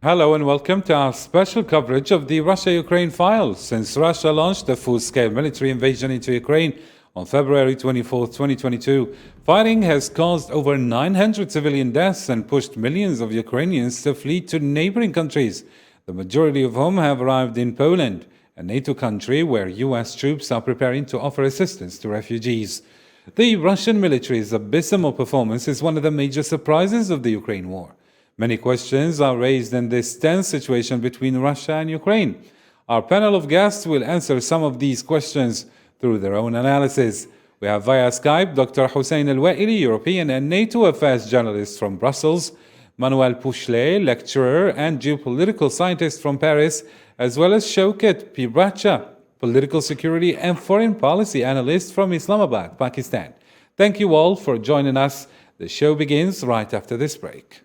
Hello and welcome to our special coverage of the Russia-Ukraine file. Since Russia launched a full-scale military invasion into Ukraine on February 24, 2022, fighting has caused over 900 civilian deaths and pushed millions of Ukrainians to flee to neighboring countries, the majority of whom have arrived in Poland, a NATO country where US troops are preparing to offer assistance to refugees. The Russian military's abysmal performance is one of the major surprises of the Ukraine war. Many questions are raised in this tense situation between Russia and Ukraine. Our panel of guests will answer some of these questions through their own analysis. We have via Skype Dr. Hussein Al-Waili, European and NATO affairs journalist from Brussels, Manuel Pouchlet, lecturer and geopolitical scientist from Paris, as well as Shaukat Pibracha, political security and foreign policy analyst from Islamabad, Pakistan. Thank you all for joining us. The show begins right after this break.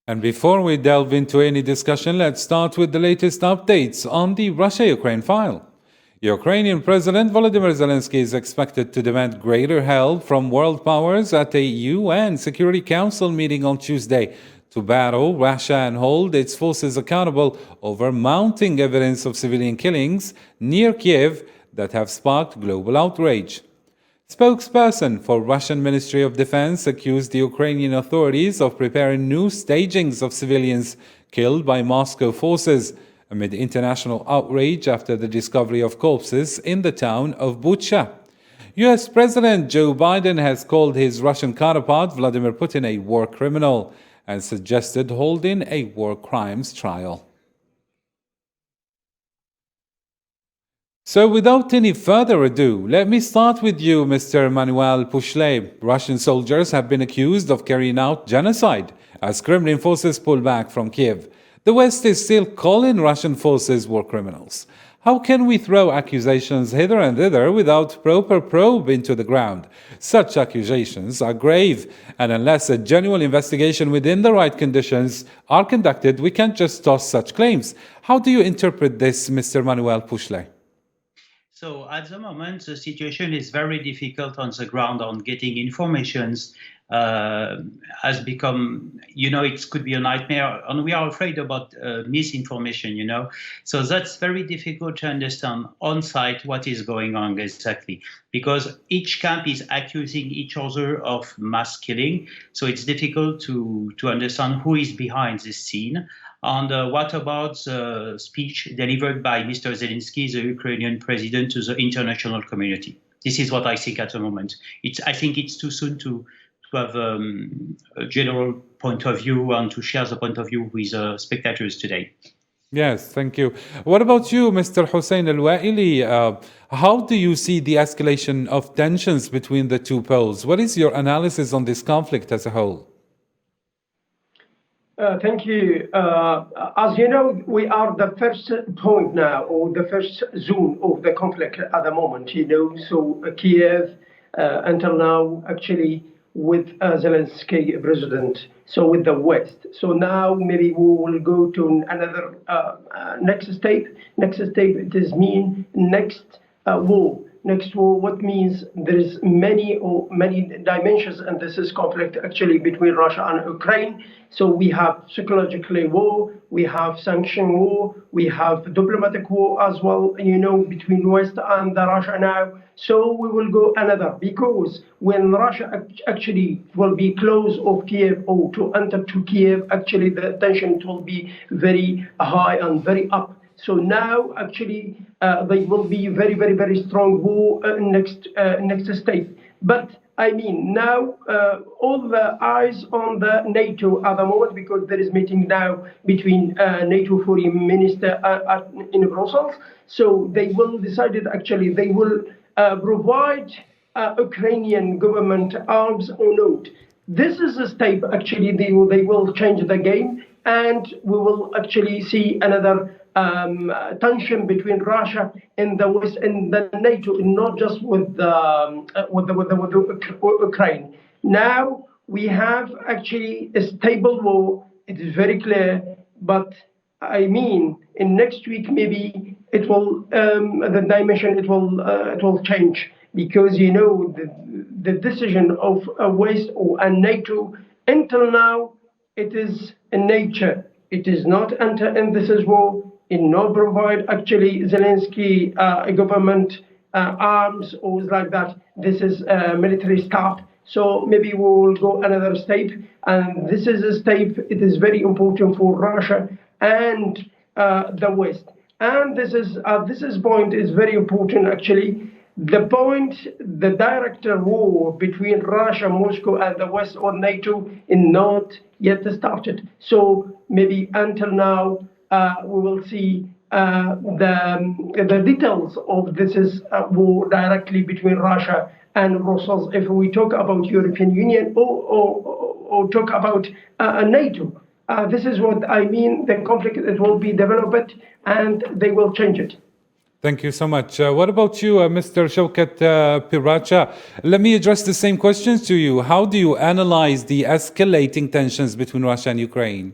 And before we delve into any discussion, let's start with the latest updates on the Russia-Ukraine file. Ukrainian President Volodymyr Zelensky is expected to demand greater help from world powers at a UN Security Council meeting on Tuesday to battle Russia and hold its forces accountable over mounting evidence of civilian killings near Kiev that have sparked global outrage. Spokesperson for Russian Ministry of Defense accused the Ukrainian authorities of preparing new stagings of civilians killed by Moscow forces amid international outrage after the discovery of corpses in the town of Bucha. US President Joe Biden has called his Russian counterpart Vladimir Putin a war criminal and suggested holding a war crimes trial. So without any further ado, let me start with you, Mr. Manuel Pouchlet. Russian soldiers have been accused of carrying out genocide as Kremlin forces pull back from Kiev. The West is still calling Russian forces war criminals. How can we throw accusations hither and thither without proper probe into the ground? Such accusations are grave, and unless a genuine investigation within the right conditions are conducted, we can't just toss such claims. How do you interpret this, Mr. Manuel Pouchlet? So at the moment, the situation is very difficult on the ground on getting informations. Has become, it could be a nightmare, and we are afraid about misinformation, So that's very difficult to understand on site what is going on exactly, because each camp is accusing each other of mass killing. So it's difficult to understand who is behind this scene. And what about the speech delivered by Mr. Zelensky, the Ukrainian president, to the international community? This is what I think at the moment. I think it's too soon to have a general point of view and to share the point of view with spectators today. Yes, thank you. What about you, Mr. Hussein Al-Waili? How do you see the escalation of tensions between the two poles? What is your analysis on this conflict as a whole? Thank you. As you know, we are the first point now, or the first zone of the conflict at the moment, So Kiev, until now, actually, with Zelensky president, so with the West. So now maybe we will go to another next step. Next step, it is mean next war. Next war, what means there is many dimensions, and this is conflict actually between Russia and Ukraine. So we have psychological war, we have sanction war, we have diplomatic war as well, between West and Russia now. So we will go another, because when Russia actually will be close of Kiev or to enter to Kiev, actually the tension will be very high and very up. So now, actually, they will be very, very, very strong war next step. But I mean, now all the eyes on the NATO at the moment, because there is meeting now between NATO foreign minister in Brussels. So they will decide actually they will provide Ukrainian government arms or not. This is a step. Actually, they will change the game, and we will actually see another tension between Russia and the West and the NATO, not just with Ukraine. Now we have actually a stable war it is very clear. But I mean, in next week maybe it will the dimension it will change, because the decision of a West or a NATO until now, it is in nature. It is not enter in this as war. It not provide actually Zelensky government arms or like that. This is military staff. So maybe we will go another step, and this is a step. It is very important for Russia and the West. And this is point is very important actually. The point, the direct war between Russia, Moscow, and the West or NATO is not yet started. So maybe until now, we will see the details of this is war directly between Russia and Brussels. If we talk about European Union or talk about NATO, this is what I mean. The conflict it will be developed and they will change it. Thank you so much. What about you, Mr. Shaukat Piracha? Let me address the same questions to you. How do you analyze the escalating tensions between Russia and Ukraine?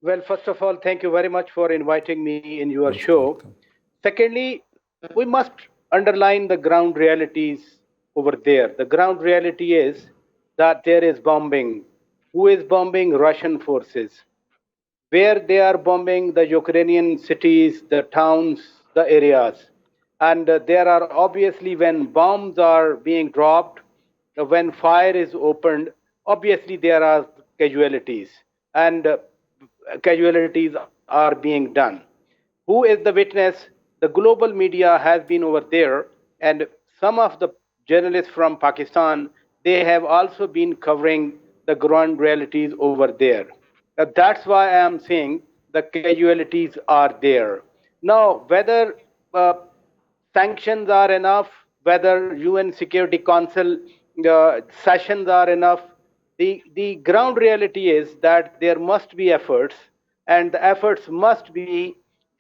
Well, first of all, thank you very much for inviting me in your show. Welcome. Secondly, we must underline the ground realities over there. The ground reality is that there is bombing. Who is bombing? Russian forces. Where they are bombing the Ukrainian cities, the towns, the areas. And there are obviously, when bombs are being dropped, when fire is opened, obviously there are casualties. And casualties are being done. Who is the witness? The global media has been over there, and some of the journalists from Pakistan, they have also been covering the ground realities over there. That's why I am saying the casualties are there. Now, whether sanctions are enough, whether UN Security Council sessions are enough, the ground reality is that there must be efforts, and the efforts must be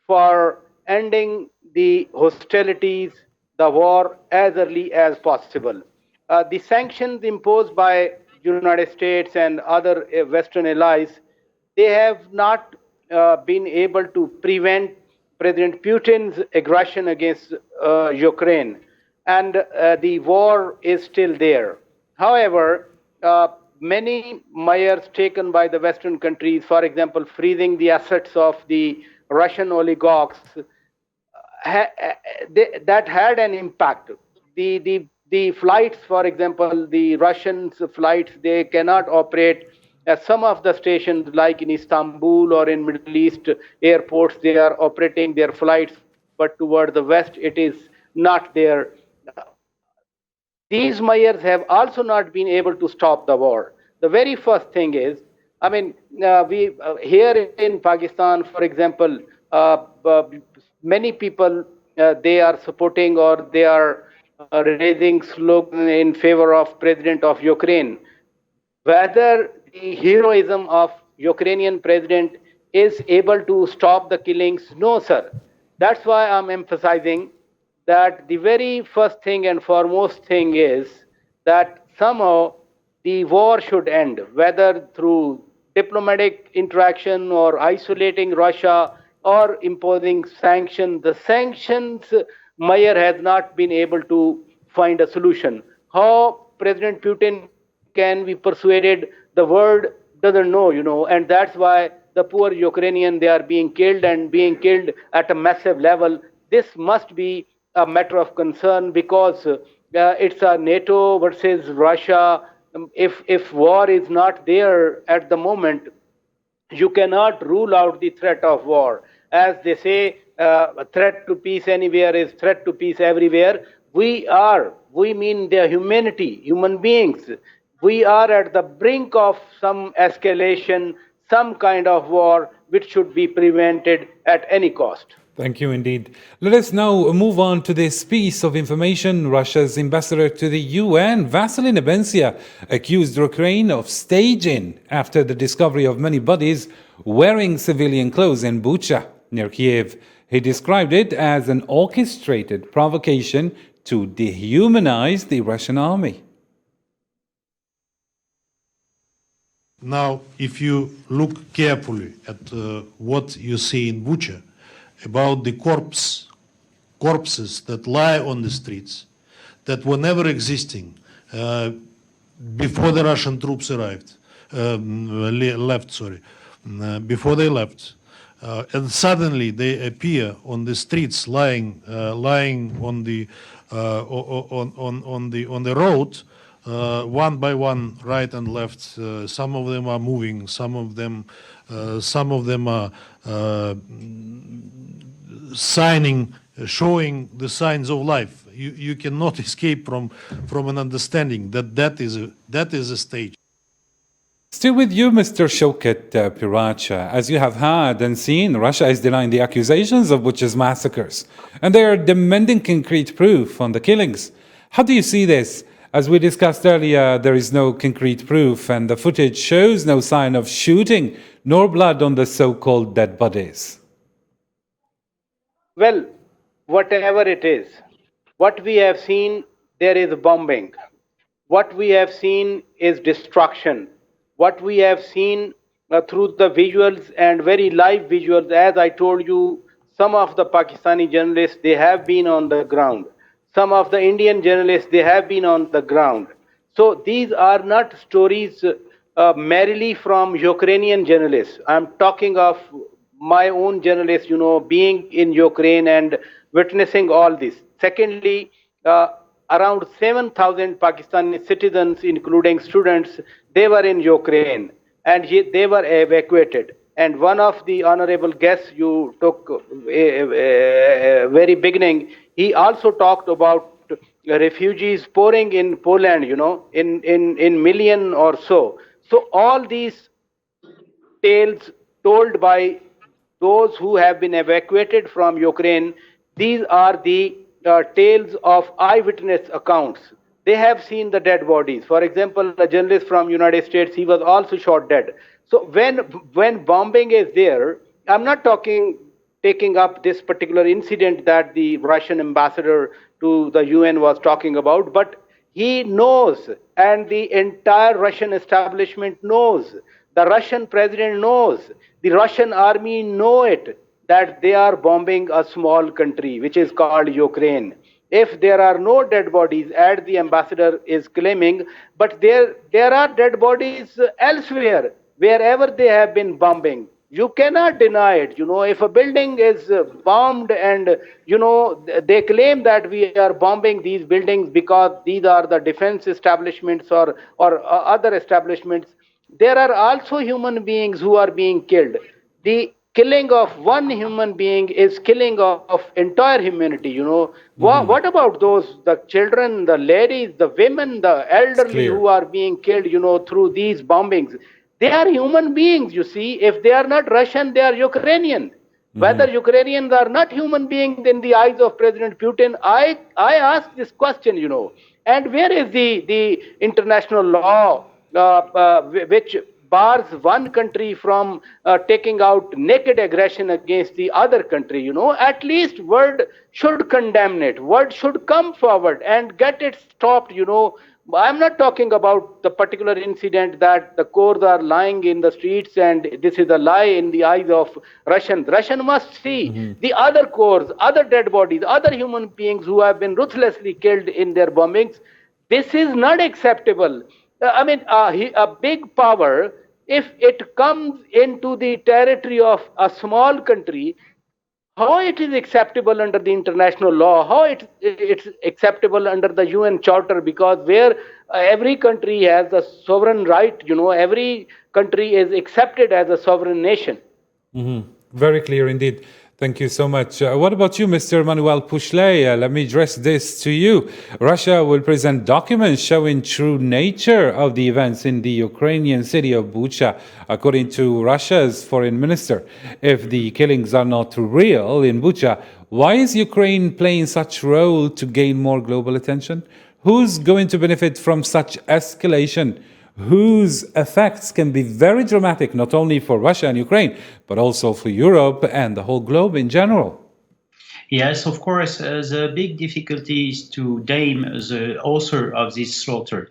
for ending the hostilities, the war, as early as possible. The sanctions imposed by United States and other Western allies, they have not been able to prevent President Putin's aggression against Ukraine, and the war is still there. However, many measures taken by the Western countries, for example, freezing the assets of the Russian oligarchs, that had an impact. The flights, for example, the Russian flights, they cannot operate at some of the stations like in Istanbul or in Middle East airports. They are operating their flights, but toward the West, it is not there. These measures have also not been able to stop the war. The very first thing is, I mean, we here in Pakistan, for example, many people they are supporting or they are raising slogan in favor of President of Ukraine. Whether the heroism of Ukrainian president is able to stop the killings, no, sir. That's why I'm emphasizing that the very first thing and foremost thing is that somehow the war should end, whether through diplomatic interaction or isolating Russia or imposing sanctions. The sanctions measure has not been able to find a solution. How President Putin can be persuaded, the world doesn't know, and that's why the poor Ukrainian, they are being killed and being killed at a massive level. This must be a matter of concern because it's a NATO versus Russia. If war is not there at the moment, you cannot rule out the threat of war. As they say, a threat to peace anywhere is threat to peace everywhere. We mean the humanity, human beings. We are at the brink of some escalation, some kind of war, which should be prevented at any cost. Thank you indeed. Let us now move on to this piece of information. Russia's ambassador to the UN, Vasily Nebensia, accused Ukraine of staging after the discovery of many bodies wearing civilian clothes in Bucha, near Kiev. He described it as an orchestrated provocation to dehumanize the Russian army. Now, if you look carefully at what you see in Bucha about the corpses that lie on the streets, that were never existing before the Russian troops arrived, before they left, and suddenly they appear on the streets, lying on the road, one by one, right and left. Some of them are moving. Some of them are showing the signs of life. You cannot escape from an understanding that is a stage. Still with you, Mr. Shaukat Piracha. As you have heard and seen, Russia is denying the accusations of Bucha's massacres, and they are demanding concrete proof on the killings. How do you see this? As we discussed earlier, there is no concrete proof, and the footage shows no sign of shooting nor blood on the so-called dead bodies. Well, whatever it is, what we have seen, there is bombing. What we have seen is destruction. What we have seen through the visuals and very live visuals, as I told you, some of the Pakistani journalists, they have been on the ground. Some of the Indian journalists, they have been on the ground. So these are not stories merely from Ukrainian journalists. I'm talking of my own journalists, being in Ukraine and witnessing all this. Secondly, around 7,000 Pakistani citizens, including students, they were in Ukraine and they were evacuated. And one of the honorable guests you took very beginning, he also talked about refugees pouring in Poland, in million or so. So all these tales told by those who have been evacuated from Ukraine, these are the tales of eyewitness accounts. They have seen the dead bodies. For example, a journalist from United States, he was also shot dead. So when bombing is there, I'm not taking up this particular incident that the Russian ambassador to the UN was talking about, but he knows, and the entire Russian establishment knows, the Russian president knows, the Russian army know it, that they are bombing a small country, which is called Ukraine. If there are no dead bodies, as the ambassador is claiming, but there are dead bodies elsewhere, wherever they have been bombing. You cannot deny it. If a building is bombed and, they claim that we are bombing these buildings because these are the defense establishments or other establishments, there are also human beings who are being killed. The killing of one human being is killing of entire humanity. What about the children, the ladies, the women, the elderly who are being killed, through these bombings? They are human beings, you see. If they are not Russian, they are Ukrainian. Whether Ukrainians are not human beings in the eyes of President Putin, I ask this question, And where is the international law which bars one country from taking out naked aggression against the other country? At least world should condemn it. World should come forward and get it stopped. I'm not talking about the particular incident that the Kurds are lying in the streets and this is a lie in the eyes of Russians. Russian must see the other Kurds, other dead bodies, other human beings who have been ruthlessly killed in their bombings. This is not acceptable. A big power, if it comes into the territory of a small country, how it is acceptable under the international law, how it's acceptable under the UN Charter, because where every country has the sovereign right, every country is accepted as a sovereign nation. Very clear indeed. Thank you so much. What about you, Mr. Manuel Pushley? Let me address this to you. Russia will present documents showing true nature of the events in the Ukrainian city of Bucha, according to Russia's foreign minister. If the killings are not real in Bucha, why is Ukraine playing such role to gain more global attention? Who's going to benefit from such escalation? Whose effects can be very dramatic, not only for Russia and Ukraine, but also for Europe and the whole globe in general? Yes, of course, the big difficulty is to name the author of this slaughter.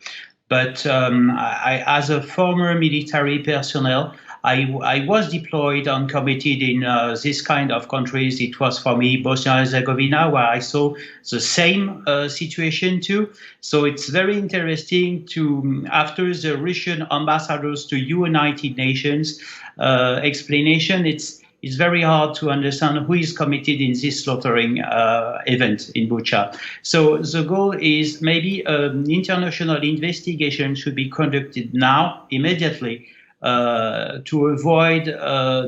But as a former military personnel, I was deployed and committed in this kind of countries. It was for me Bosnia and Herzegovina, where I saw the same situation too. So it's very interesting to, after the Russian ambassadors to United Nations explanation, it's very hard to understand who is committed in this slaughtering event in Bucha. So the goal is maybe an international investigation should be conducted now, immediately, to avoid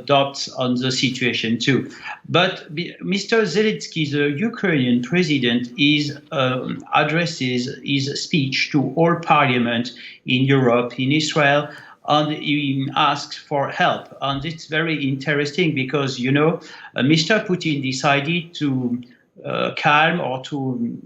doubts on the situation too. But Mr. Zelensky, the Ukrainian president, addresses his speech to all parliament in Europe, in Israel, and he asks for help. And it's very interesting because, Mr. Putin decided to calm or to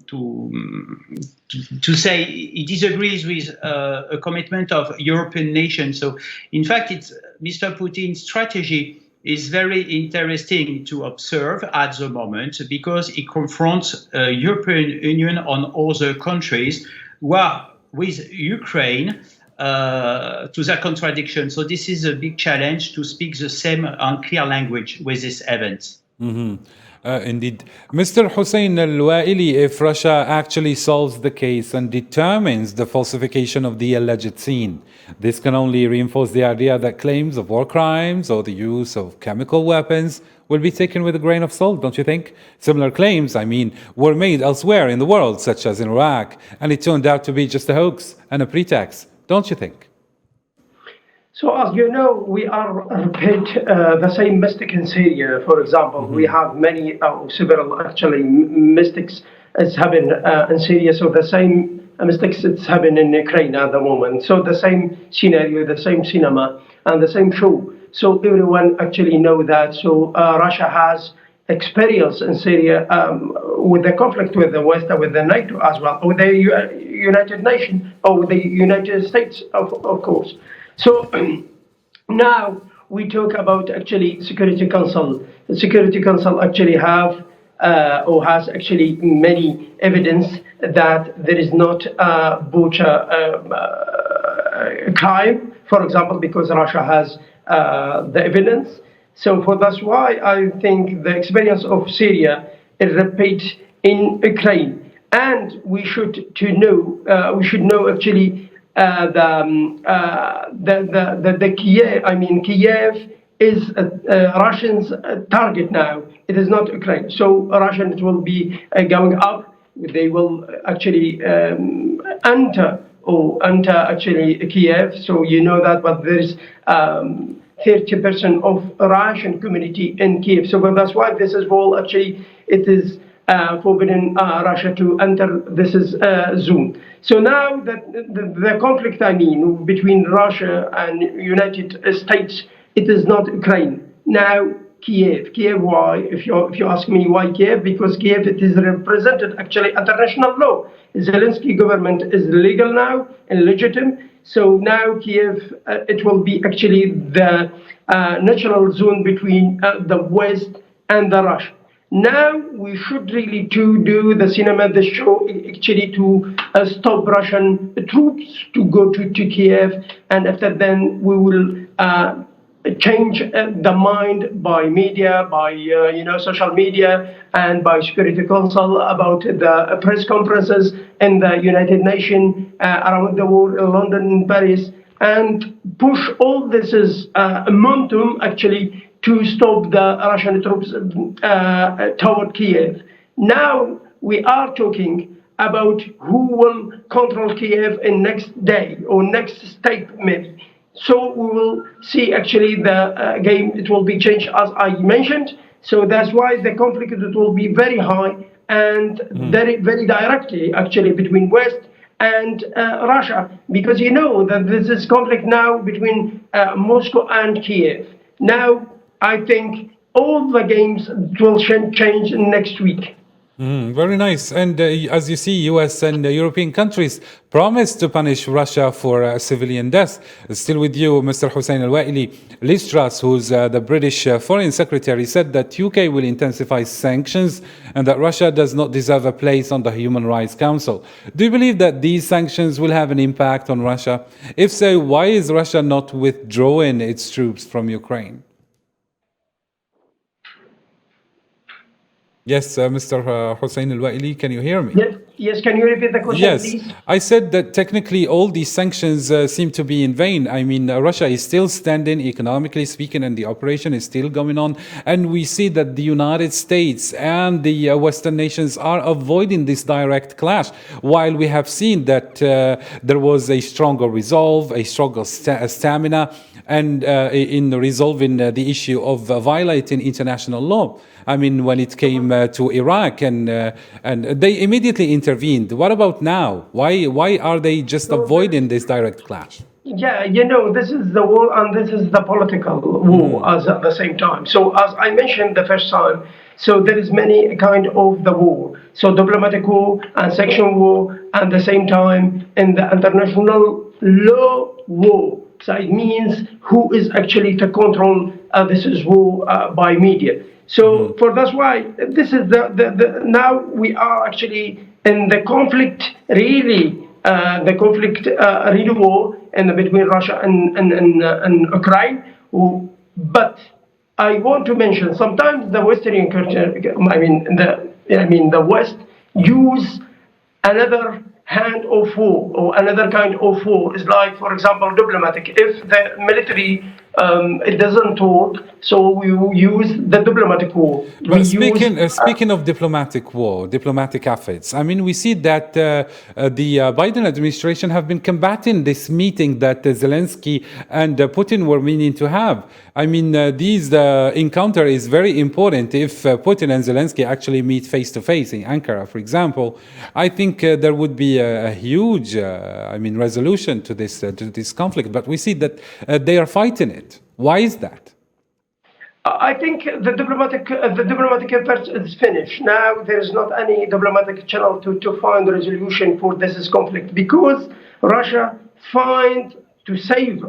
say he disagrees with a commitment of European nations. So, in fact, it's Mr. Putin's strategy is very interesting to observe at the moment because it confronts European Union on other countries who are with Ukraine to their contradiction. So this is a big challenge to speak the same and clear language with this event. Indeed. Mr. Hussein Al-Waili, if Russia actually solves the case and determines the falsification of the alleged scene, this can only reinforce the idea that claims of war crimes or the use of chemical weapons will be taken with a grain of salt, don't you think? Similar claims, were made elsewhere in the world, such as in Iraq, and it turned out to be just a hoax and a pretext, don't you think? So as you know, we are repeat the same mistake in Syria, for example. We have many, several actually mistakes is happening in Syria. So the same mistakes it's happening in Ukraine at the moment. So the same scenario, the same cinema, and the same show. So everyone actually know that. So Russia has experience in Syria with the conflict with the West, with the NATO as well, with the United Nations, or with the United States, of course. So now we talk about actually Security Council. The Security Council actually have or has actually many evidence that there is not Bucha crime, for example, because Russia has the evidence. So that's why I think the experience of Syria is repeat in Ukraine, and we should know actually. The Kiev, Kiev is Russian's target now. It is not Ukraine. So Russians will be going up. They will actually enter actually Kiev. So you know that, but there is 30% of Russian community in Kiev. So that's why this is all actually it is. Forbidden Russia to enter this zone. So now that the conflict, between Russia and United States, it is not Ukraine. Now Kiev. Why? If you ask me why Kiev, because Kiev it is represented actually international law. Zelensky government is legal now and legitimate. So now Kiev it will be actually the natural zone between the West and the Russia. Now we should really to do the cinema, the show, actually to stop Russian troops to go to Kiev, and after then we will change the mind by media, by social media, and by Security Council about the press conferences in the United Nations around the world, in London and Paris, and push all this momentum actually to stop the Russian troops toward Kiev. Now we are talking about who will control Kiev in next day or next state maybe. So we will see actually the game, it will be changed as I mentioned. So that's why the conflict it will be very high and very, very directly actually between West and Russia, because you know that this is conflict now between Moscow and Kiev. Now I think all the games will change next week. Very nice. And as you see, US and European countries promised to punish Russia for civilian deaths. Still with you, Mr. Hussein Al-Waili. Liz Truss, who's the British Foreign Secretary, said that UK will intensify sanctions and that Russia does not deserve a place on the Human Rights Council. Do you believe that these sanctions will have an impact on Russia? If so, why is Russia not withdrawing its troops from Ukraine? Yes, Mr. Hussein Al-Waili, can you hear me? Yes, can you repeat the question, Yes, please? I said that technically all these sanctions seem to be in vain. I mean, Russia is still standing, economically speaking, and the operation is still going on. And we see that the United States and the Western nations are avoiding this direct clash, while we have seen that there was a stronger resolve, a stronger stamina, and in resolving the issue of violating international law. I mean, when it came to Iraq, and they immediately intervened. What about now? Why are they just avoiding this direct clash? Yeah, this is the war and this is the political war as at the same time. So as I mentioned the first time, so there is many kind of the war. So diplomatic war and sanction war, and the same time in the international law war. So it means who is actually to control this is war by media. So for that's why this is the now we are actually in the conflict really war in between Russia and Ukraine. But I want to mention sometimes the Western culture, the West use another hand of war or another kind of war. Is like, for example, diplomatic. If the military it doesn't work, so we use the diplomatic war. But speaking of diplomatic war, diplomatic efforts, I mean, we see that the Biden administration have been combating this meeting that Zelensky and Putin were meaning to have. I mean, these encounter is very important. If Putin and Zelensky actually meet face to face in Ankara, for example, I think there would be a huge, resolution to this conflict. But we see that they are fighting it. Why is that? I think the diplomatic effort is finished. Now there is not any diplomatic channel to find a resolution for this conflict, because Russia find to save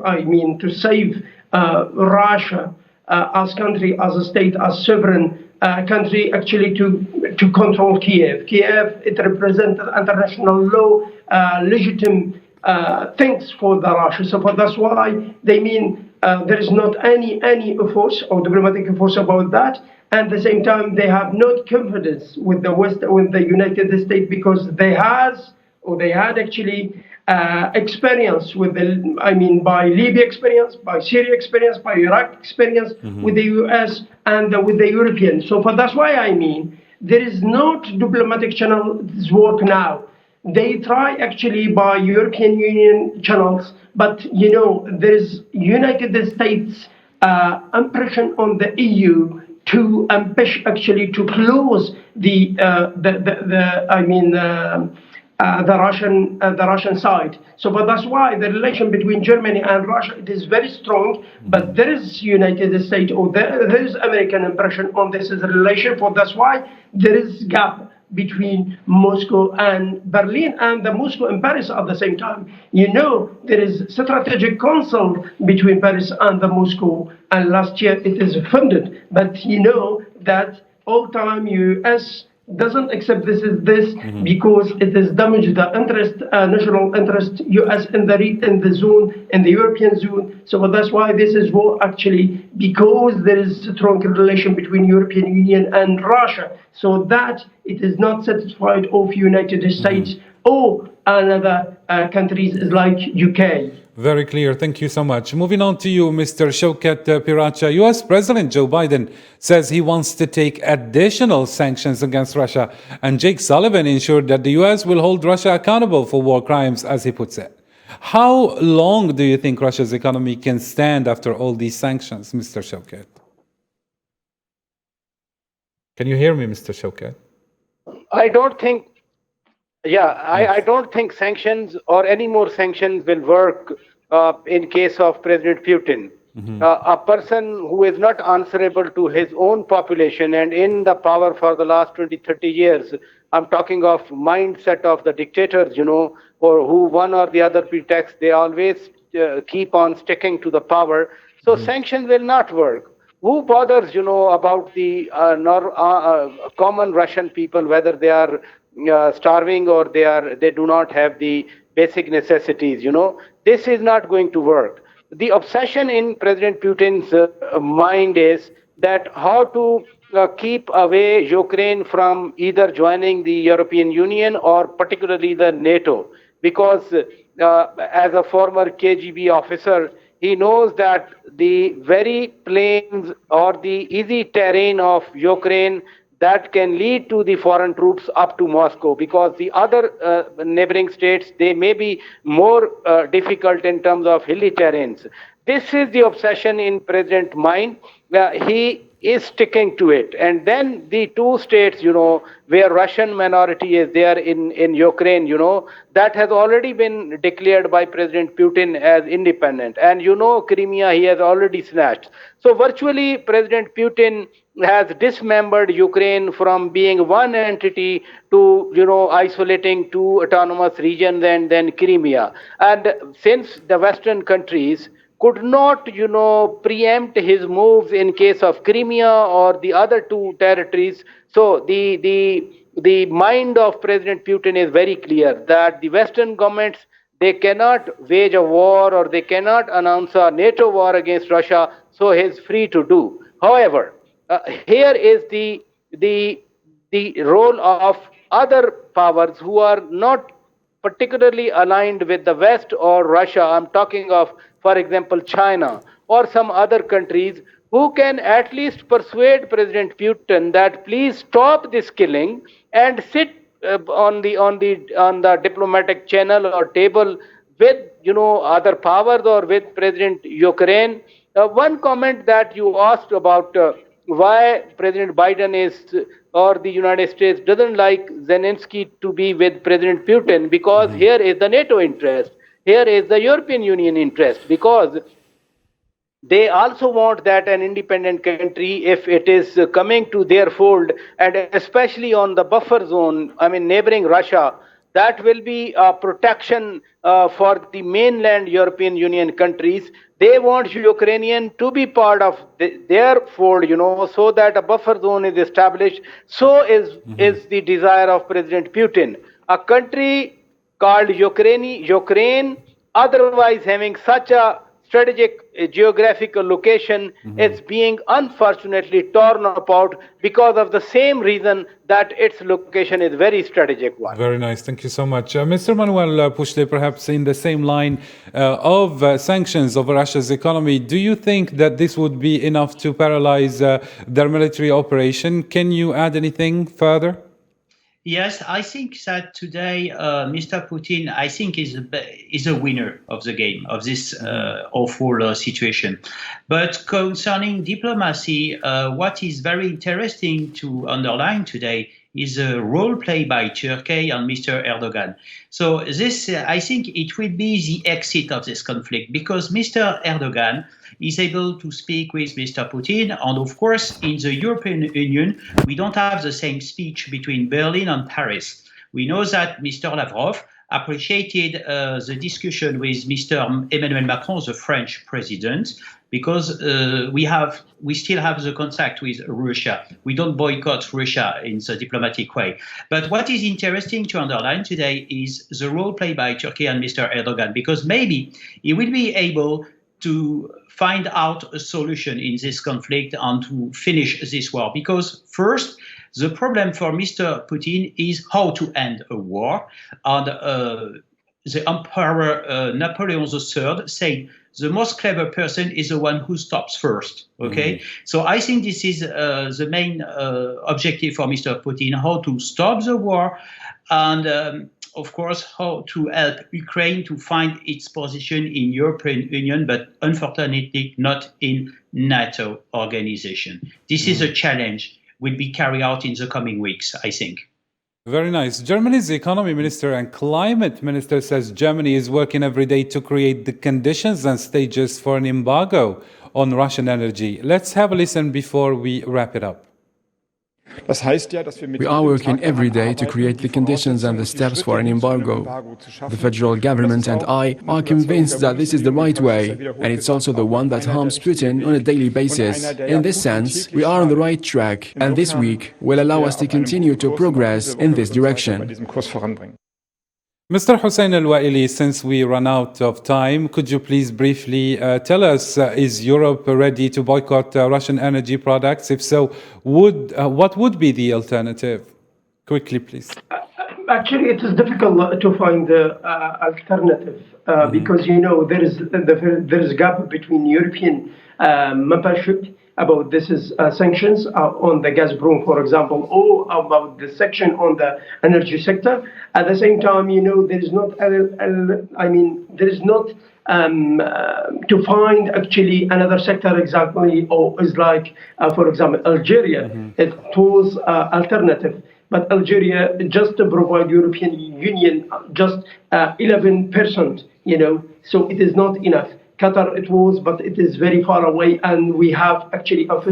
Russia as country, as a state, as sovereign country, actually to control Kiev. Kiev, it represents international law, legitimate things for the Russia. So that's why they mean there is not any force or diplomatic force about that. And at the same time, they have not confidence with the West, with the United States, because they had actually experience with by Libya experience, by Syria experience, by Iraq experience, with the US and with the Europeans. So that's why there is not diplomatic channels work now. They try actually by European Union channels, but there is United States impression on the EU to actually to close the Russian side. So, but that's why the relation between Germany and Russia, it is very strong. But there is United States or there is American impression on this as a relation. For that's why there is gap between Moscow and Berlin, and the Moscow and Paris at the same time. There is strategic council between Paris and the Moscow, and last year it is funded. But that all time US doesn't accept this because it is damaged the interest, national interest, US in the zone, in the European zone. So that's why this is war actually, because there is a strong relation between European Union and Russia. So that it is not satisfied of United States or another countries like UK. Very clear. Thank you so much. Moving on to you, Mr. Shaukat Piracha. US President Joe Biden says he wants to take additional sanctions against Russia, and Jake Sullivan ensured that the US will hold Russia accountable for war crimes, as he puts it. How long do you think Russia's economy can stand after all these sanctions, Mr. Shaukat? Can you hear me, Mr. Shaukat? I don't think sanctions or any more sanctions will work in case of President Putin. a person who is not answerable to his own population and in the power for the last 20, 30 years. I'm talking of mindset of the dictators, or who one or the other pretext, they always keep on sticking to the power. So sanctions will not work. Who bothers, about the common Russian people, whether they are starving or they do not have the basic necessities, This is not going to work. The obsession in President Putin's mind is that how to keep away Ukraine from either joining the European Union or particularly the NATO, because as a former KGB officer, he knows that the very plains or the easy terrain of Ukraine that can lead to the foreign troops up to Moscow, because the other neighboring states, they may be more difficult in terms of hilly terrains. This is the obsession in President's mind. He is sticking to it. And then the two states, where Russian minority is there in Ukraine, that has already been declared by President Putin as independent. And Crimea he has already snatched. So virtually President Putin has dismembered Ukraine from being one entity to, isolating two autonomous regions and then Crimea. And since the Western countries could not, preempt his moves in case of Crimea or the other two territories. So the mind of President Putin is very clear that the Western governments, they cannot wage a war or they cannot announce a NATO war against Russia, so he is free to do. However, here is the role of other powers who are not particularly aligned with the West or Russia. I'm talking of, for example, China or some other countries who can at least persuade President Putin that please stop this killing and sit on the diplomatic channel or table with other powers or with President Ukraine. One comment that you asked about why President Biden or the United States doesn't like Zelensky to be with President Putin, because here is the NATO interest, here is the European Union interest, because they also want that an independent country, if it is coming to their fold, and especially on the buffer zone, neighboring Russia, that will be a protection for the mainland European Union countries. They want Ukrainian to be part of their fold, so that a buffer zone is established. So is the desire of President Putin. A country called Ukraine, otherwise having such a strategic geographical location, is being unfortunately torn apart because of the same reason that its location is very strategic one. Very nice. Thank you so much. Mr. Manuel Pushle, perhaps in the same line of sanctions over Russia's economy, do you think that this would be enough to paralyze their military operation? Can you add anything further? Yes, I think that today Mr. Putin, I think, is a winner of the game, of this awful situation. But concerning diplomacy, what is very interesting to underline today is a role play by Turkey and Mr. Erdogan. So this, I think it will be the exit of this conflict, because Mr. Erdogan is able to speak with Mr. Putin. And of course, in the European Union, we don't have the same speech between Berlin and Paris. We know that Mr. Lavrov appreciated the discussion with Mr. Emmanuel Macron, the French president, because we still have the contact with Russia. We don't boycott Russia in the diplomatic way. But what is interesting to underline today is the role played by Turkey and Mr. Erdogan, because maybe he will be able to find out a solution in this conflict and to finish this war. Because first, the problem for Mr. Putin is how to end a war. And the Emperor Napoleon III said, the most clever person is the one who stops first. Okay, so I think this is the main objective for Mr. Putin: how to stop the war, and of course how to help Ukraine to find its position in European Union, but unfortunately not in NATO organization. This is a challenge will be carried out in the coming weeks, I think. Very nice. Germany's economy minister and climate minister says Germany is working every day to create the conditions and stages for an embargo on Russian energy. Let's have a listen before we wrap it up. We are working every day to create the conditions and the steps for an embargo. The federal government and I are convinced that this is the right way, and it's also the one that harms Putin on a daily basis. In this sense, we are on the right track, and this week will allow us to continue to progress in this direction. Mr. Hussein Al-Waili, since we run out of time, could you please briefly tell us, is Europe ready to boycott Russian energy products? If so, what would be the alternative? Quickly, please. Actually, it is difficult to find the alternative because, there is a gap between European membership about this is sanctions on the Gazprom, for example, or about the section on the energy sector. At the same time, there is not, there is not to find actually another sector exactly, or is like, for example, Algeria. It was alternative. But Algeria just to provide European Union just 11%, so it is not enough. Qatar it was, but it is very far away, and we have actually a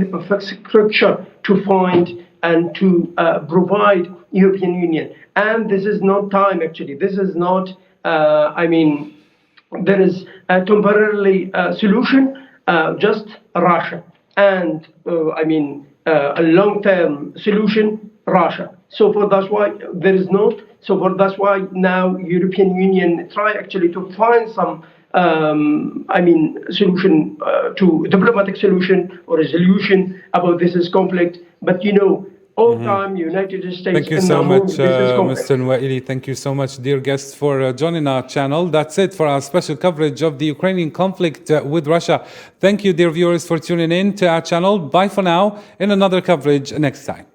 structure to find and to provide European Union. And this is not time actually. This is not. There is a temporarily solution, just Russia, and a long-term solution, Russia. So for that's why there is not. So for that's why now European Union try actually to find some solution to diplomatic solution or resolution about this conflict. But all time United States. Thank you so much, Mr. Waili. Thank you so much, dear guests, for joining our channel. That's it for our special coverage of the Ukrainian conflict with Russia. Thank you, dear viewers, for tuning in to our channel. Bye for now. In another coverage next time.